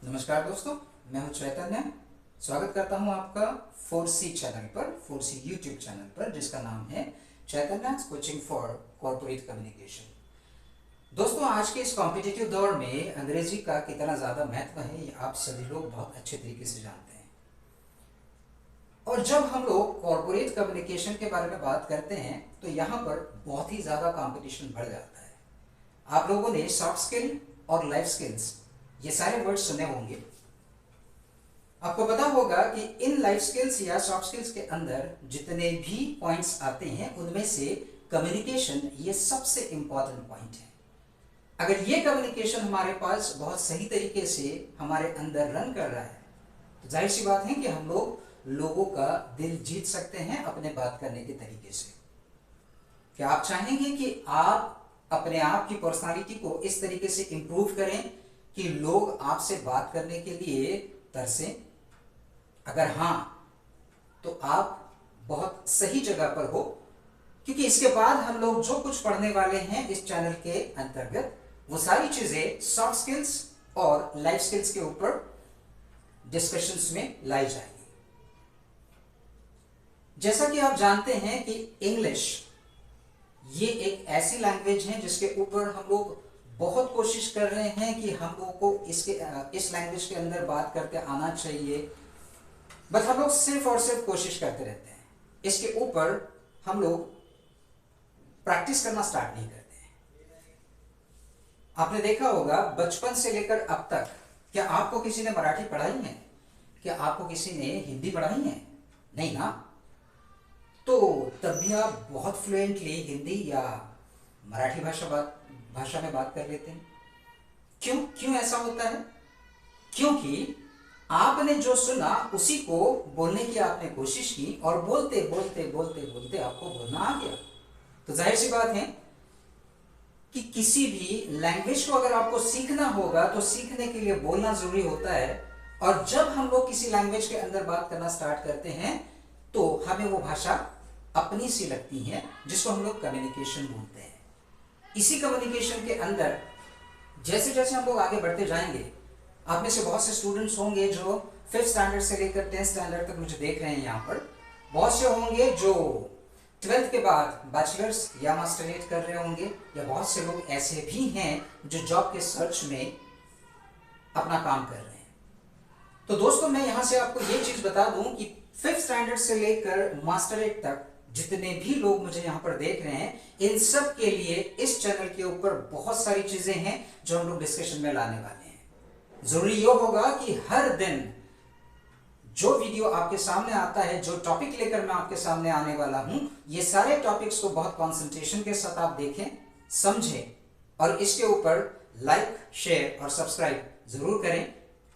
नमस्कार दोस्तों, मैं हूं चैतन्य। स्वागत करता हूं आपका 4C चैनल पर, 4C यूट्यूब चैनल पर, जिसका नाम है चैतन्य कोचिंग फॉर कॉर्पोरेट कम्युनिकेशन। दोस्तों, आज के इस कॉम्पिटिटिव दौर में अंग्रेजी का कितना ज़्यादा महत्व है, ये आप सभी लोग बहुत अच्छे तरीके से जानते हैं। और जब हम लोग कॉर्पोरेट कम्युनिकेशन के बारे में बात करते हैं तो यहाँ पर बहुत ही ज़्यादा कॉम्पिटिशन बढ़ जाता है। आप लोगों ने सॉफ्ट स्किल और लाइफ स्किल्स ये सारे वर्ड सुने होंगे। आपको पता होगा कि इन लाइफ स्किल्स या सॉफ्ट स्किल्स के अंदर जितने भी पॉइंट्स आते हैं उनमें से कम्युनिकेशन ये सबसे इंपॉर्टेंट पॉइंट है। अगर ये कम्युनिकेशन हमारे पास बहुत सही तरीके से हमारे अंदर रन कर रहा है तो जाहिर सी बात है कि हम लोग लोगों का दिल जीत सकते हैं अपने बात करने के तरीके से। क्या आप चाहेंगे कि आप अपने आप की पर्सनालिटी को इस तरीके से इंप्रूव करें कि लोग आपसे बात करने के लिए तरसें? अगर हाँ, तो आप बहुत सही जगह पर हो, क्योंकि इसके बाद हम लोग जो कुछ पढ़ने वाले हैं इस चैनल के अंतर्गत वो सारी चीजें सॉफ्ट स्किल्स और लाइफ स्किल्स के ऊपर डिस्कशंस में लाई जाएंगी। जैसा कि आप जानते हैं कि इंग्लिश ये एक ऐसी लैंग्वेज है जिसके ऊपर हम लोग बहुत कोशिश कर रहे हैं कि हम लोगों को इस लैंग्वेज के अंदर बात करते आना चाहिए, बट हम लोग सिर्फ और सिर्फ कोशिश करते रहते हैं। इसके ऊपर हम लोग प्रैक्टिस करना स्टार्ट नहीं करते हैं। आपने देखा होगा बचपन से लेकर अब तक, क्या आपको किसी ने मराठी पढ़ाई है? क्या आपको किसी ने हिंदी पढ़ाई है? नहीं ना। तो तब भी आप बहुत फ्लुएंटली हिंदी या मराठी भाषा में बात कर लेते हैं। क्यों ऐसा होता है? क्योंकि आपने जो सुना उसी को बोलने की आपने कोशिश की और बोलते बोलते बोलते बोलते आपको बोलना आ गया। तो जाहिर सी बात है कि किसी भी लैंग्वेज को अगर आपको सीखना होगा तो सीखने के लिए बोलना जरूरी होता है। और जब हम लोग किसी लैंग्वेज के अंदर बात करना स्टार्ट करते हैं तो हमें वो भाषा अपनी सी लगती है, जिसको हम लोग कम्युनिकेशन बोलते हैं। इसी कम्युनिकेशन के अंदर जैसे जैसे हम लोग आगे बढ़ते जाएंगे, आप में से बहुत से स्टूडेंट्स होंगे जो 5th स्टैंडर्ड से लेकर 10th स्टैंडर्ड तक मुझे देख रहे हैं यहाँ पर। बहुत से होंगे जो 12th के बाद बैचलर्स या मास्टरेट कर रहे होंगे, या बहुत से लोग ऐसे भी हैं जो जॉब के सर्च में अपना काम कर रहे हैं। तो दोस्तों, मैं यहाँ से आपको ये चीज बता दूं कि 5th स्टैंडर्ड से लेकर मास्टरेट तक जितने भी लोग मुझे यहाँ पर देख रहे हैं, इन सब के लिए इस चैनल के ऊपर बहुत सारी चीजें हैं जो हम लोग डिस्कशन में लाने वाले हैं। जरूरी ये होगा कि हर दिन जो वीडियो आपके सामने आता है, जो टॉपिक लेकर मैं आपके सामने आने वाला हूं, ये सारे टॉपिक्स को बहुत कंसंट्रेशन के साथ आप देखें, समझें और इसके ऊपर लाइक, शेयर और सब्सक्राइब जरूर करें।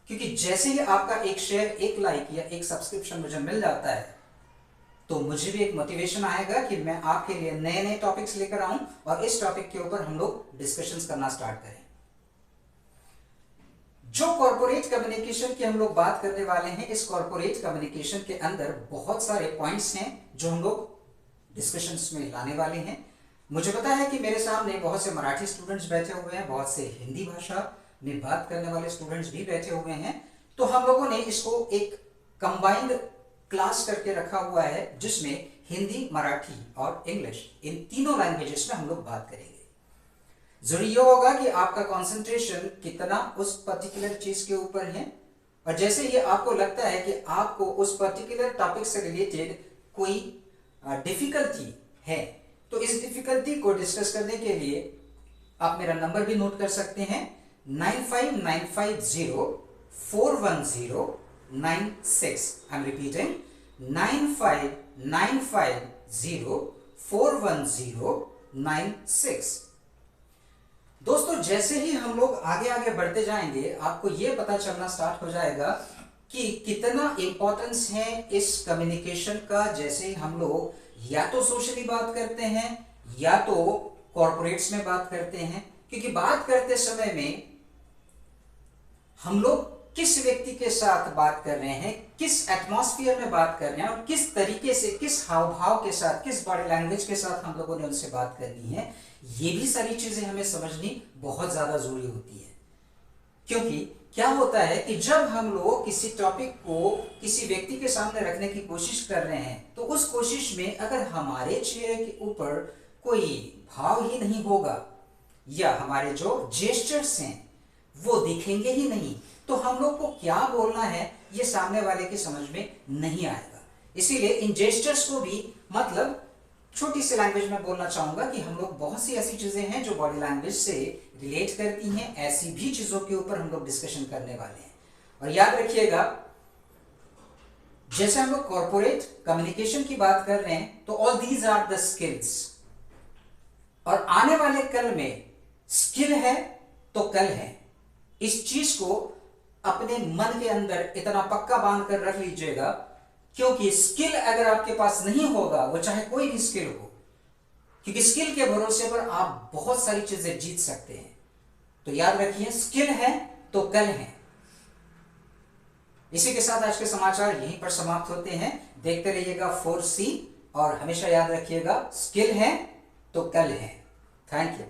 क्योंकि जैसे ही आपका एक शेयर, एक लाइक या एक सब्सक्रिप्शन मुझे मिल जाता है तो मुझे भी एक मोटिवेशन आएगा कि मैं आपके लिए नए नए टॉपिक्स लेकर आऊं और इस टॉपिक के ऊपर हम लोग डिस्कशंस करना स्टार्ट करें। जो कॉर्पोरेट कम्युनिकेशन की हम लोग बात करने वाले हैं, इस कॉर्पोरेट कम्युनिकेशन के अंदर बहुत सारे पॉइंट्स हैं जो हम लोग डिस्कशंस में लाने वाले हैं। मुझे पता है कि मेरे सामने बहुत से मराठी स्टूडेंट्स बैठे हुए हैं, बहुत से हिंदी भाषा में बात करने वाले स्टूडेंट्स भी बैठे हुए हैं। तो हम लोगों ने इसको एक कंबाइंड क्लास करके रखा हुआ है जिसमें हिंदी, मराठी और इंग्लिश, इन तीनों लैंग्वेजेस में हम लोग बात करेंगे। जरूरी ये होगा कि आपका कंसंट्रेशन कितना उस पर्टिकुलर चीज के ऊपर है, और जैसे ये आपको लगता है कि आपको उस पर्टिकुलर टॉपिक से रिलेटेड कोई डिफिकल्टी है, तो इस डिफिकल्टी को डिस्कस करने के लिए आप मेरा नंबर भी नोट कर सकते हैं, 9595041096। I'm repeating, 9595041096। दोस्तों, जैसे ही हम लोग आगे आगे बढ़ते जाएंगे आपको ये पता चलना स्टार्ट हो जाएगा कि कितना इंपॉर्टेंस है इस कम्युनिकेशन का। जैसे ही हम लोग या तो सोशली बात करते हैं या तो कॉर्पोरेट्स में बात करते हैं, क्योंकि बात करते समय में हम लोग किस व्यक्ति के साथ बात कर रहे हैं, किस एटमॉस्फेयर में बात कर रहे हैं और किस तरीके से, किस हाव भाव के साथ, किस बॉडी लैंग्वेज के साथ हम लोगों ने उनसे बात करनी है, ये भी सारी चीजें हमें समझनी बहुत ज्यादा जरूरी होती है। क्योंकि क्या होता है कि जब हम लोग किसी टॉपिक को किसी व्यक्ति के सामने रखने की कोशिश कर रहे हैं, तो उस कोशिश में अगर हमारे चेहरे के ऊपर कोई भाव ही नहीं होगा या हमारे जो जेस्चर्स हैं वो दिखेंगे ही नहीं, तो हम लोग को क्या बोलना है ये सामने वाले की समझ में नहीं आएगा। इसीलिए इन जेस्चर्स को भी मतलब छोटी सी लैंग्वेज में बोलना चाहूंगा कि हम लोग बहुत सी ऐसी चीजें हैं जो बॉडी लैंग्वेज से रिलेट करती हैं, ऐसी भी चीजों के ऊपर हम लोग डिस्कशन करने वाले हैं। और याद रखिएगा, जैसे हम लोग कॉर्पोरेट कम्युनिकेशन की बात कर रहे हैं, तो all these are the skills, और आने वाले कल में स्किल है तो कल है। इस चीज को अपने मन के अंदर इतना पक्का बांध कर रख लीजिएगा, क्योंकि स्किल अगर आपके पास नहीं होगा, वो चाहे कोई भी स्किल हो, क्योंकि स्किल के भरोसे पर आप बहुत सारी चीजें जीत सकते हैं। तो याद रखिए, स्किल है तो कल है। इसी के साथ आज के समाचार यहीं पर समाप्त होते हैं। देखते रहिएगा 4C और हमेशा याद रखिएगा, स्किल है तो कल है। Thank you.